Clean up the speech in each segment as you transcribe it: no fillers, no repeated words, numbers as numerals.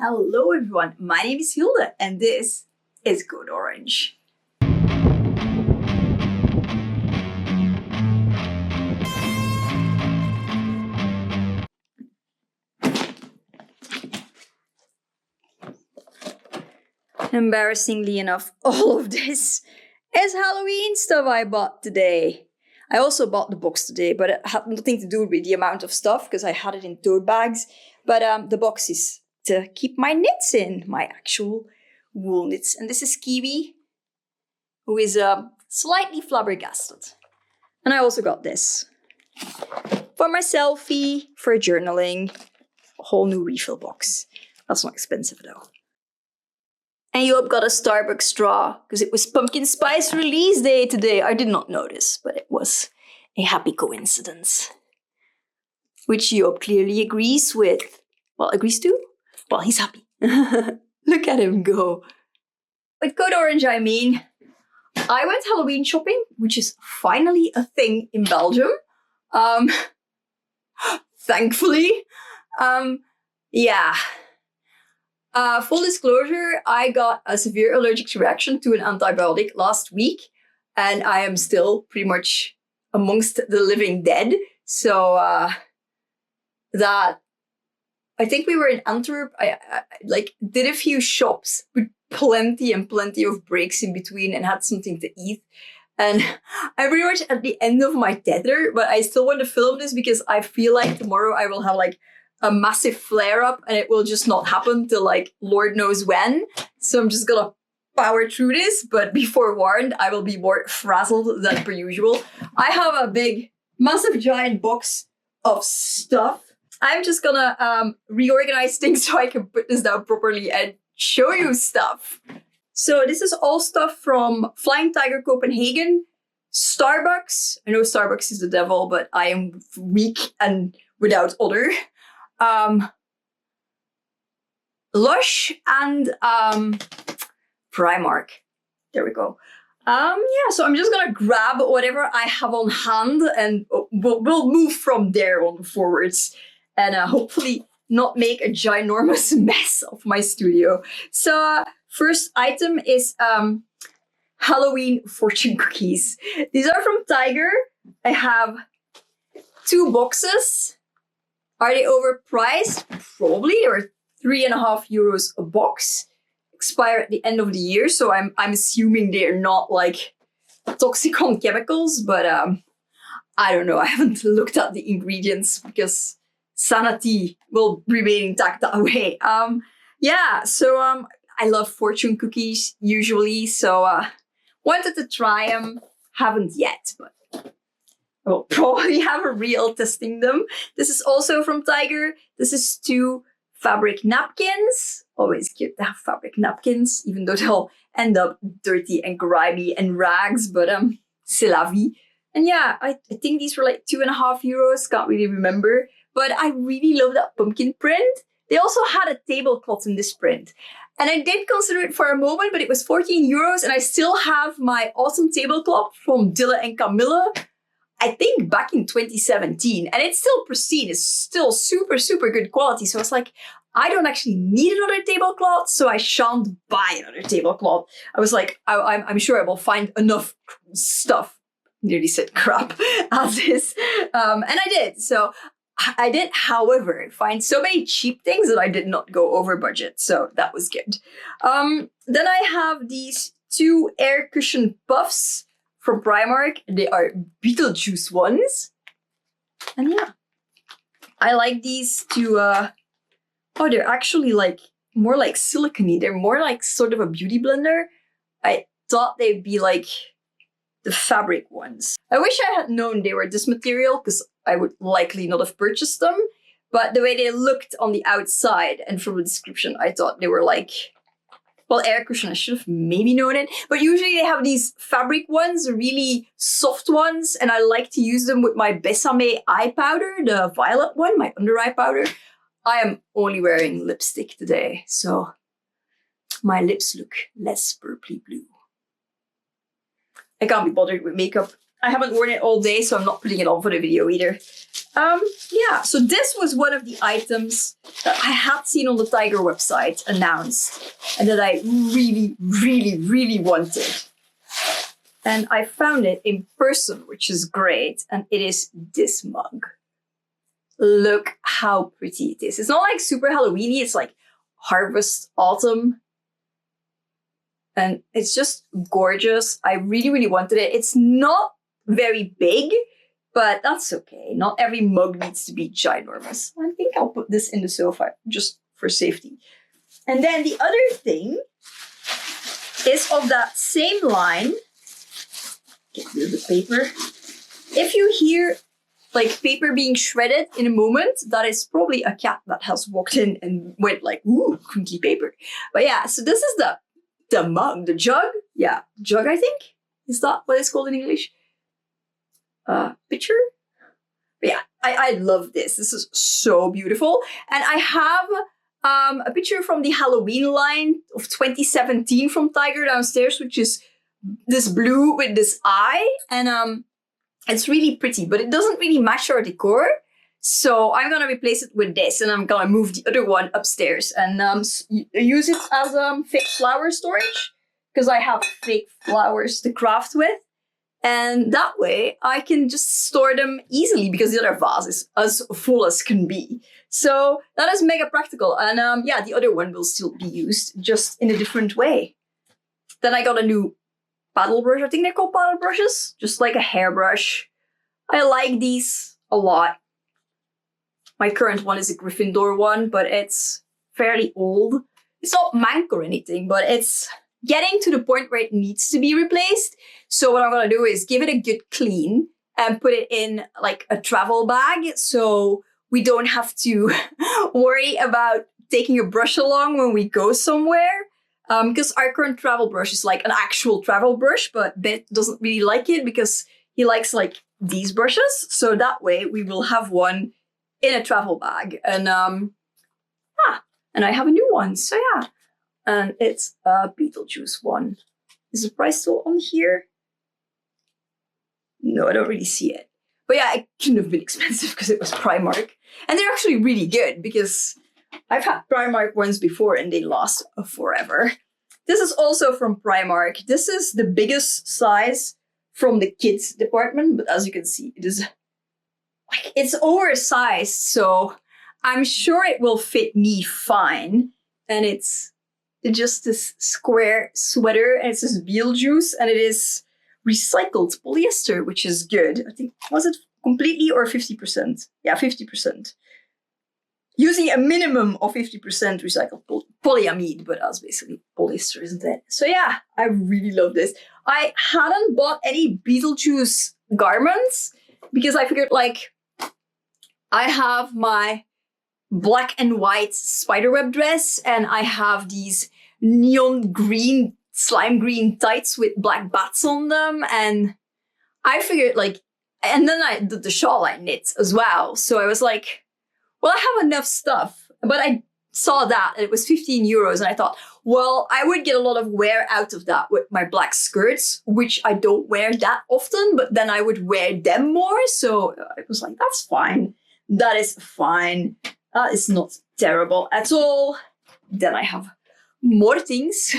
Hello everyone, my name is Hilde and this is Code Orange. Embarrassingly enough, all of this is Halloween stuff I bought today. I also bought the box today, but it had nothing to do with the amount of stuff because I had it in tote bags. But the box is to keep my knits in, my actual wool knits. And this is Kiwi, who is slightly flabbergasted. And I also got this for my selfie, for journaling, a whole new refill box. That's not expensive though. And Joop got a Starbucks straw because it was pumpkin spice release day today. I did not notice, but it was a happy coincidence. Which Joop clearly agrees with. Well, agrees to? Well, he's happy. Look at him go. With Code Orange, I mean, I went Halloween shopping, which is finally a thing in Belgium. Thankfully. Yeah. Full disclosure, I got a severe allergic reaction to an antibiotic last week, and I am still pretty much amongst the living dead. So that I think we were in Antwerp. I did a few shops with plenty of breaks in between and had something to eat. And I'm pretty much at the end of my tether, but I still want to film this because I feel like tomorrow I will have a massive flare-up and it will just not happen till Lord knows when. So I'm just gonna power through this, but be forewarned, I will be more frazzled than per usual. I have a big, massive giant box of stuff. I'm just gonna reorganize things so I can put this down properly and show you stuff. So this is all stuff from Flying Tiger Copenhagen, Starbucks. I know Starbucks is the devil, but I am weak and without other. Lush and Primark. There we go. Yeah, so I'm just gonna grab whatever I have on hand and we'll move from there on forwards and hopefully not make a ginormous mess of my studio. So first item is Halloween fortune cookies. These are from Tiger. I have 2 boxes. Are they overpriced? Probably. They were €3.50 a box. Expire at the end of the year, so I'm assuming they're not toxic on chemicals, but I don't know. I haven't looked at the ingredients because sanity will remain intact that way. Yeah, so I love fortune cookies usually, so wanted to try them. Haven't yet, but I will probably have a reel testing them. This is also from Tiger. This is 2 fabric napkins. Always cute to have fabric napkins, even though they'll end up dirty and grimy and rags, but c'est la vie. And yeah, I think these were €2.50, can't really remember. But I really love that pumpkin print. They also had a tablecloth in this print. And I did consider it for a moment, but it was €14 and I still have my awesome tablecloth from Dille and Camille. I think back in 2017, and it's still pristine. It's still super, super good quality. So it's I don't actually need another tablecloth, so I shan't buy another tablecloth. I was I'm sure I will find enough stuff, nearly said crap, as is. And I did. So I did, however, find so many cheap things that I did not go over budget. So that was good. Then I have these 2 air cushion puffs from Primark. They are Beetlejuice ones. And yeah, I like these to, oh, they're actually more like silicone-y. They're more sort of a beauty blender. I thought they'd be the fabric ones. I wish I had known they were this material because I would likely not have purchased them. But the way they looked on the outside and from the description, I thought they were well, air cushion, I should have maybe known it. But usually they have these fabric ones, really soft ones. And I like to use them with my Besame eye powder, the violet one, my under eye powder. I am only wearing lipstick today, so my lips look less purpley blue. I can't be bothered with makeup. I haven't worn it all day, so I'm not putting it on for the video either. Yeah, so this was one of the items that I had seen on the Tiger website announced and that I really, really, really wanted. And I found it in person, which is great. And it is this mug. Look how pretty it is. It's not like super Halloweeny. It's like harvest autumn. And it's just gorgeous. I really, really wanted it. It's not very big, but that's okay. Not every mug needs to be ginormous. I think I'll put this in the sofa just for safety. And then the other thing is of that same line. Get rid of the paper. If you hear like paper being shredded in a moment, that is probably a cat that has walked in and went like, ooh, cookie paper. But yeah, so this is the mug, the jug. Yeah, jug, I think. Is that what it's called in English? Picture? But yeah, I love this. This is so beautiful. And I have a picture from the Halloween line of 2017 from Tiger downstairs, which is this blue with this eye. And it's really pretty, but it doesn't really match our decor. So I'm going to replace it with this, and I'm going to move the other one upstairs and use it as fake flower storage, because I have fake flowers to craft with. And that way I can just store them easily because the other vase is as full as can be. So that is mega practical. And yeah, the other one will still be used, just in a different way. Then I got a new paddle brush. I think they're called paddle brushes, just like a hairbrush. I like these a lot. My current one is a Gryffindor one, but it's fairly old. It's not mank or anything, but it's getting to the point where it needs to be replaced. So what I'm going to do is give it a good clean and put it in like a travel bag, so we don't have to worry about taking a brush along when we go somewhere. Because our current travel brush is like an actual travel brush, but Bet doesn't really like it because he likes like these brushes. So that way we will have one in a travel bag. And and I have a new one. So yeah. And it's a Beetlejuice one. Is the price still on here? No, I don't really see it. But yeah, it couldn't have been expensive because it was Primark. And they're actually really good because I've had Primark ones before and they last forever. This is also from Primark. This is the biggest size from the kids department, but as you can see, it is like, it's oversized, so I'm sure it will fit me fine. And it's just this square sweater, and it says Beetlejuice, and it is recycled polyester, which is good. I think, was it completely or 50%? Yeah, 50%. Using a minimum of 50% recycled polyamide, but that's basically polyester, isn't it? So yeah, I really love this. I hadn't bought any Beetlejuice garments because I figured like I have my black and white spiderweb dress and I have these neon green, slime green tights with black bats on them. And I figured like, and then I did the shawl I knit as well. So I was like, well, I have enough stuff, but I saw that and it was 15 euros. And I thought, well, I would get a lot of wear out of that with my black skirts, which I don't wear that often, but then I would wear them more. So I was like, that's fine. That is fine. That is not terrible at all. Then I have more things,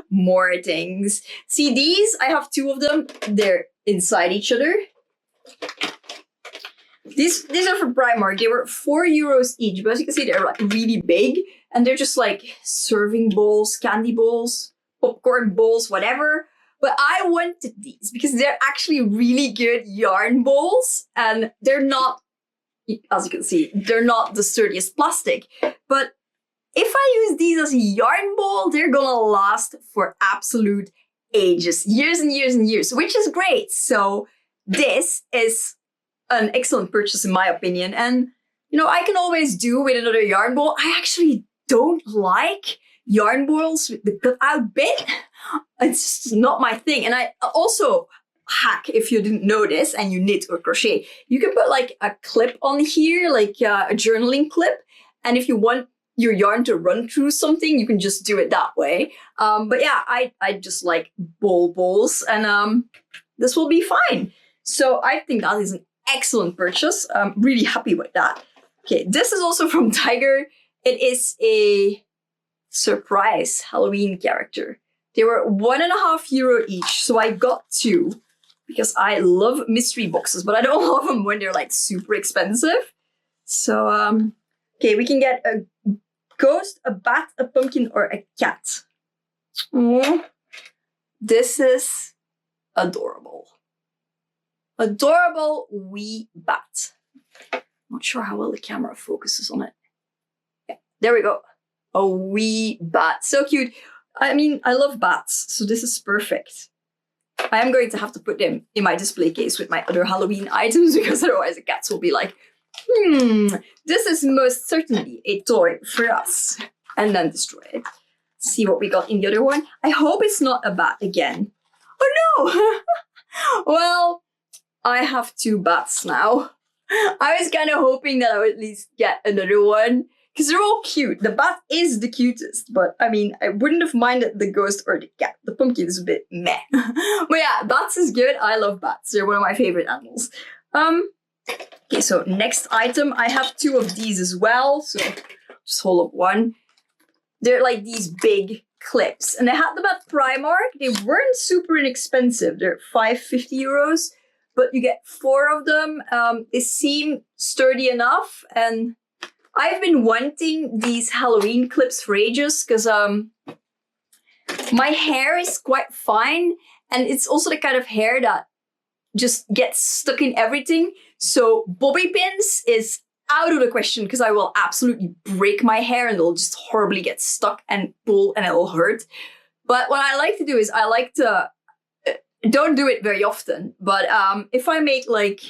more things. See these? I have two of them. They're inside each other. These are from Primark. They were 4 euros each, but as you can see, they're like really big, and they're just like serving bowls, candy bowls, popcorn bowls, whatever. But I wanted these because they're actually really good yarn bowls, and they're not, as you can see, they're not the sturdiest plastic. But if I use these as a yarn bowl, they're gonna last for absolute ages, years and years and years, which is great. So this is an excellent purchase in my opinion. And, you know, I can always do with another yarn bowl. I actually don't like yarn bowls with the cutout bit. It's just not my thing. And I also hack, if you didn't know this and you knit or crochet, you can put like a clip on here, like a journaling clip. And if you want your yarn to run through something, you can just do it that way. But yeah, I just like bowls, and this will be fine. So I think that is an excellent purchase. I'm really happy with that. Okay, this is also from Tiger. It is a surprise Halloween character. They were €1.50 each, so I got 2 because I love mystery boxes, but I don't love them when they're like super expensive. So, okay, we can get a ghost, a bat, a pumpkin, or a cat. Aww. This is adorable. Adorable wee bat. Not sure how well the camera focuses on it. Yeah, there we go. A wee bat. So cute. I mean, I love bats, so this is perfect. I am going to have to put them in my display case with my other Halloween items because otherwise the cats will be like, this is most certainly a toy for us. And then destroy it. See what we got in the other one. I hope it's not a bat again. Oh no! Well, I have 2 bats now. I was kind of hoping that I would at least get another one. Because they're all cute. The bat is the cutest. But, I mean, I wouldn't have minded the ghost or the cat. The pumpkin is a bit meh. But yeah, bats is good. I love bats. They're one of my favorite animals. Okay, so next item. I have 2 of these as well. So, just hold up one. They're like these big clips. And I had them at Primark. They weren't super inexpensive. They're €5.50. But you get 4 of them. They seem sturdy enough. And I've been wanting these Halloween clips for ages because my hair is quite fine. And it's also the kind of hair that just gets stuck in everything. So bobby pins is out of the question because I will absolutely break my hair and it'll just horribly get stuck and pull and it'll hurt. But what I like to do is I like to, don't do it very often, but if I make like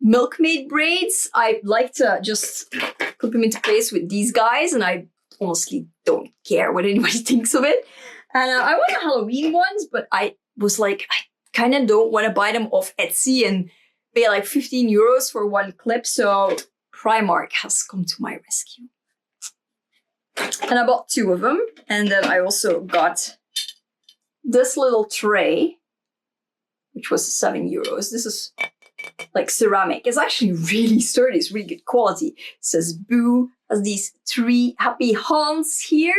milkmaid braids, I like to just clip them into place with these guys and I honestly don't care what anybody thinks of it. And I want the Halloween ones, but I was like, I kind of don't want to buy them off Etsy and pay like €15 for one clip. So Primark has come to my rescue. And I bought 2 of them. And then I also got this little tray, which was €7. This is like ceramic. It's actually really sturdy. It's really good quality. It says Boo, has these 3 happy hands here.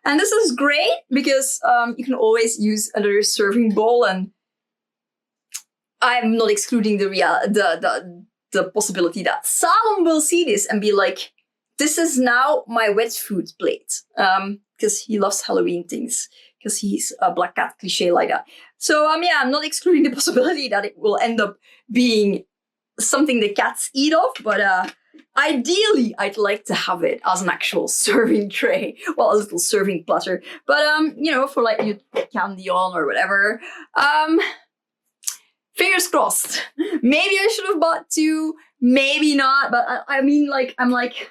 And this is great because you can always use another serving bowl, and I'm not excluding the possibility that Salom will see this and be like, this is now my wet food plate. Because he loves Halloween things. Because he's a black cat cliche like that. So yeah, I'm not excluding the possibility that it will end up being something the cats eat off, but ideally I'd like to have it as an actual serving tray. Well, a little serving platter. But you know, for like you put candy on or whatever. Fingers crossed. Maybe I should have bought 2, maybe not, but I mean, like, I'm like,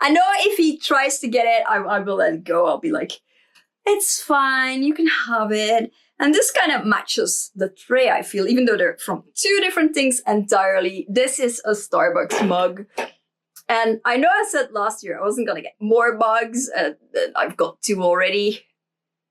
I know if he tries to get it, I will let it go. I'll be like, it's fine, you can have it. And this kind of matches the tray, I feel, even though they're from 2 different things entirely. This is a Starbucks mug. And I know I said last year I wasn't going to get more mugs, and I've got 2 already.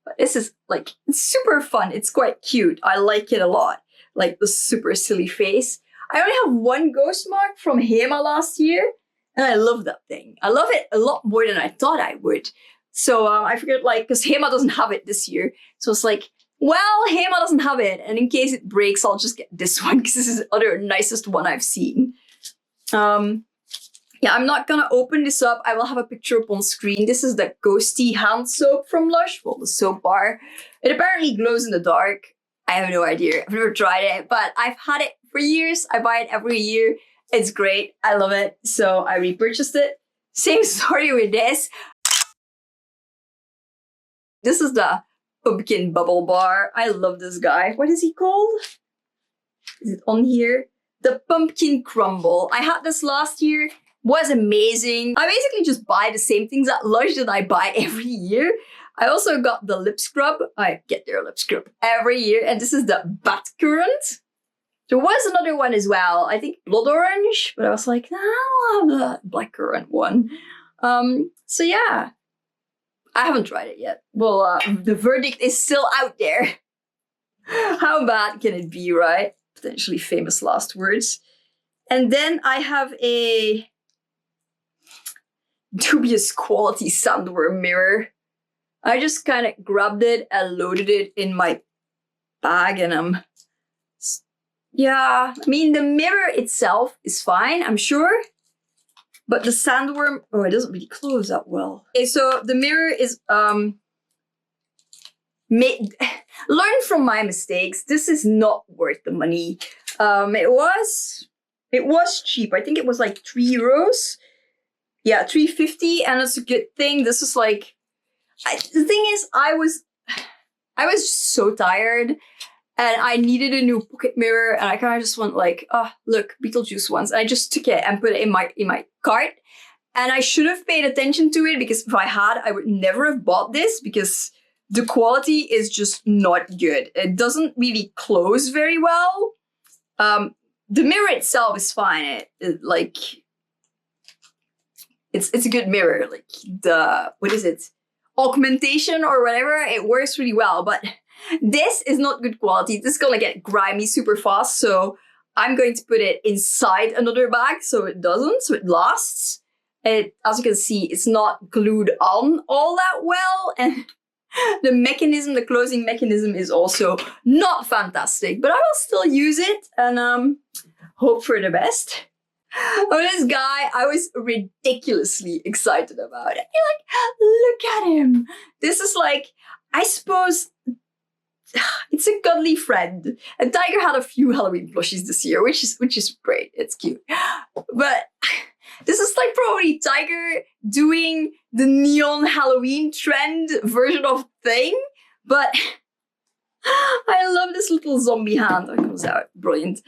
But this is, like, it's super fun. It's quite cute. I like it a lot. Like, the super silly face. I only have 1 ghost mark from Hema last year. And I love that thing. I love it a lot more than I thought I would. So I figured, like, because Hema doesn't have it this year. So it's like, well, Hema doesn't have it. And in case it breaks, I'll just get this one because this is the other nicest one I've seen. Yeah, I'm not going to open this up. I will have a picture up on screen. This is the Ghosty hand soap from Lush. Well, the soap bar. It apparently glows in the dark. I have no idea. I've never tried it, but I've had it for years. I buy it every year. It's great. I love it. So I repurchased it. Same story with this. This is the pumpkin bubble bar. I love this guy. What is he called? Is it on here? The pumpkin crumble. I had this last year. Was amazing. I basically just buy the same things at Lush that I buy every year. I also got the lip scrub. I get their lip scrub every year. And this is the Bat Currant. There was another one as well. I think Blood Orange. But I was like, no, I'll have the Black Currant one. So yeah. I haven't tried it yet. Well, the verdict is still out there. How bad can it be, right? potentially famous last words. And then I have a dubious quality sandworm mirror. I just kind of grabbed it and loaded it in my bag, and yeah, I mean, the mirror itself is fine, I'm sure. But the sandworm, oh, it doesn't really close that well. Okay, so the mirror is, learn from my mistakes. This is not worth the money. It was cheap. I think it was like €3. Yeah, $3.50, and it's a good thing. This is like, the thing is, I was so tired, and I needed a new pocket mirror, and I kind of just went like, oh, look, Beetlejuice ones. And I just took it and put it in my cart. And I should have paid attention to it, because if I had, I would never have bought this, because the quality is just not good. It doesn't really close very well. The mirror itself is fine. It's a good mirror. Like what is it? Augmentation or whatever, it works really well, but this is not good quality. This is gonna get grimy super fast, so I'm going to put it inside another bag so it doesn't, so it lasts. As you can see, it's not glued on all that well, and the closing mechanism is also not fantastic, but I will still use it and hope for the best. Oh, this guy, I was ridiculously excited about it. You're like, look at him. This is like, I suppose, it's a cuddly friend. And Tiger had a few Halloween plushies this year, which is great. It's cute. But this is like probably Tiger doing the neon Halloween trend version of thing. But I love this little zombie hand that comes out. Brilliant.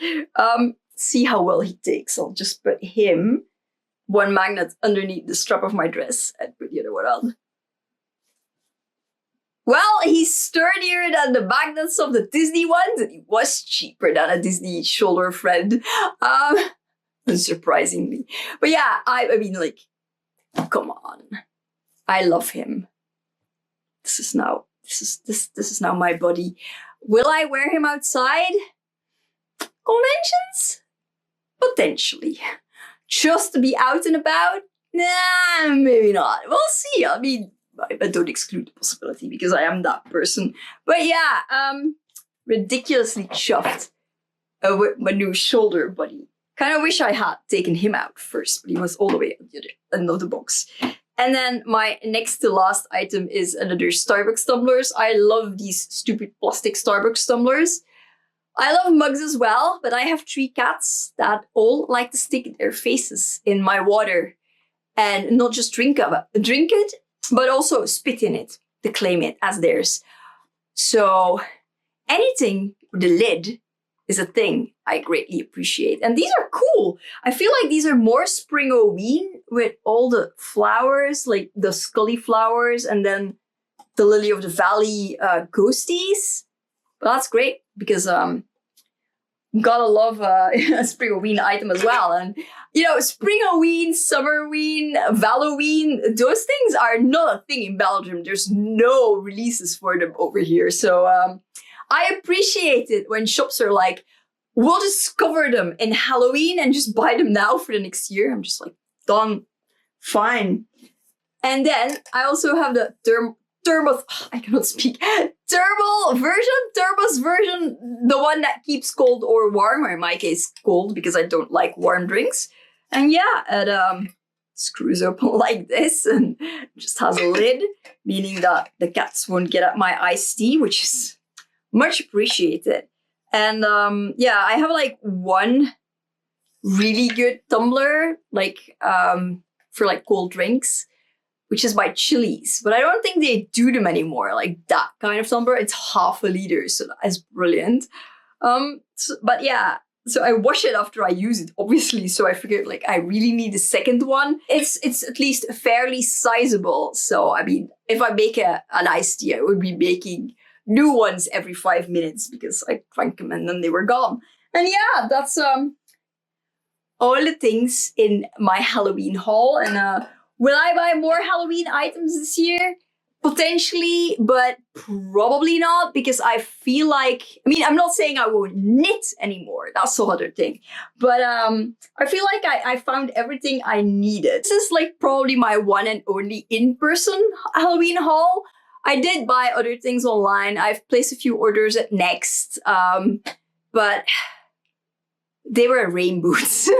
See how well he takes. I'll just put one magnet underneath the strap of my dress, and put the other one on. Well, he's sturdier than the magnets of the Disney ones, and he was cheaper than a Disney shoulder friend, surprisingly. But yeah, I mean, like, come on, I love him. This is now my buddy. Will I wear him outside? Conventions? Potentially. Just to be out and about? Nah, maybe not. We'll see. I mean, I don't exclude the possibility, because I am that person. But yeah, ridiculously chuffed with my new shoulder buddy. Kind of wish I had taken him out first, but he was all the way at the other end of the box. And then my next to last item is another Starbucks tumblers. I love these stupid plastic Starbucks tumblers. I love mugs as well, but I have 3 cats that all like to stick their faces in my water and not just drink it, but also spit in it to claim it as theirs. So anything with the lid is a thing I greatly appreciate. And these are cool. I feel like these are more spring-o-ween with all the flowers, like the Scully flowers and then the Lily of the Valley ghosties. But that's great, because gotta love a spring-o-ween item as well. And you know, spring-o-ween, summer-ween, Halloween, those things are not a thing in Belgium. There's no releases for them over here. So I appreciate it when shops are like, we'll just cover them in Halloween and just buy them now for the next year. I'm just like, done, fine. And then I also have the thermos version, the one that keeps cold or warm, or in my case cold, because I don't like warm drinks. And yeah, it screws open like this and just has a lid, meaning that the cats won't get at my iced tea, which is much appreciated. And yeah, I have like one really good tumbler, like for like cold drinks, which is by Chili's, but I don't think they do them anymore. Like that kind of tumbler, it's half a liter, so that is brilliant. But yeah, so I wash it after I use it, obviously. So I figured like I really need a second one. It's at least fairly sizable. So I mean, if I make an iced tea, I would be making new ones every 5 minutes, because I drank them and then they were gone. And yeah, that's all the things in my Halloween haul. And will I buy more Halloween items this year? Potentially, but probably not, because I feel like, I mean, I'm not saying I won't knit anymore. That's the other thing. But I feel like I found everything I needed. This is like probably my one and only in-person Halloween haul. I did buy other things online. I've placed a few orders at Next, but they were rain boots.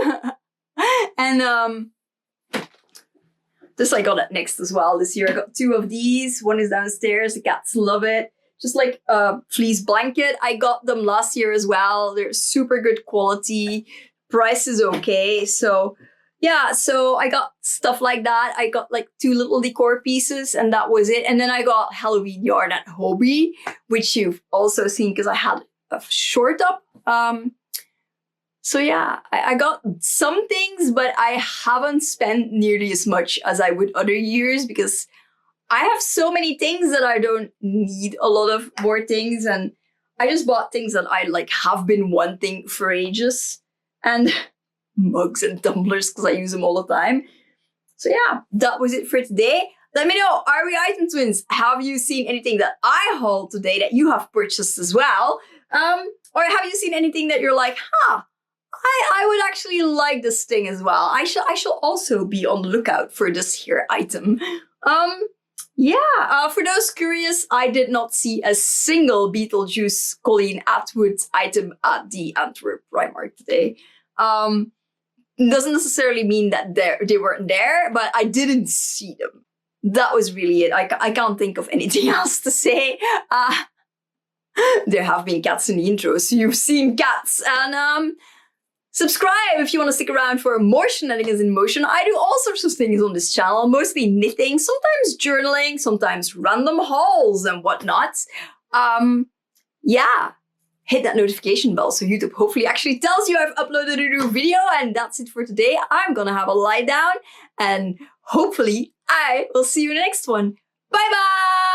And this I got at Next as well this year. I got 2 of these. One is downstairs. The cats love it. Just like a fleece blanket. I got them last year as well. They're super good quality. Price is okay. So yeah, so I got stuff like that. I got like 2 little decor pieces and that was it. And then I got Halloween yarn at Hobby, which you've also seen because I had a short up. So yeah, I got some things, but I haven't spent nearly as much as I would other years because I have so many things that I don't need a lot of more things. And I just bought things that I like have been wanting for ages. And mugs and tumblers because I use them all the time. So yeah, that was it for today. Let me know, are we item twins? Have you seen anything that I hauled today that you have purchased as well? Or have you seen anything that you're like, huh, I would actually like this thing as well. I shall also be on the lookout for this here item. For those curious, I did not see a single Beetlejuice Colleen Atwood item at the Antwerp Primark today. Doesn't necessarily mean that they weren't there, but I didn't see them. That was really it. I can't think of anything else to say. There have been cats in the intro, so you've seen cats. And subscribe if you want to stick around for more shenanigans in motion. I do all sorts of things on this channel, mostly knitting, sometimes journaling, sometimes random hauls and whatnot. Hit that notification bell so YouTube hopefully actually tells you I've uploaded a new video. And that's it for today. I'm gonna have a lie down and hopefully I will see you in the next one. Bye bye!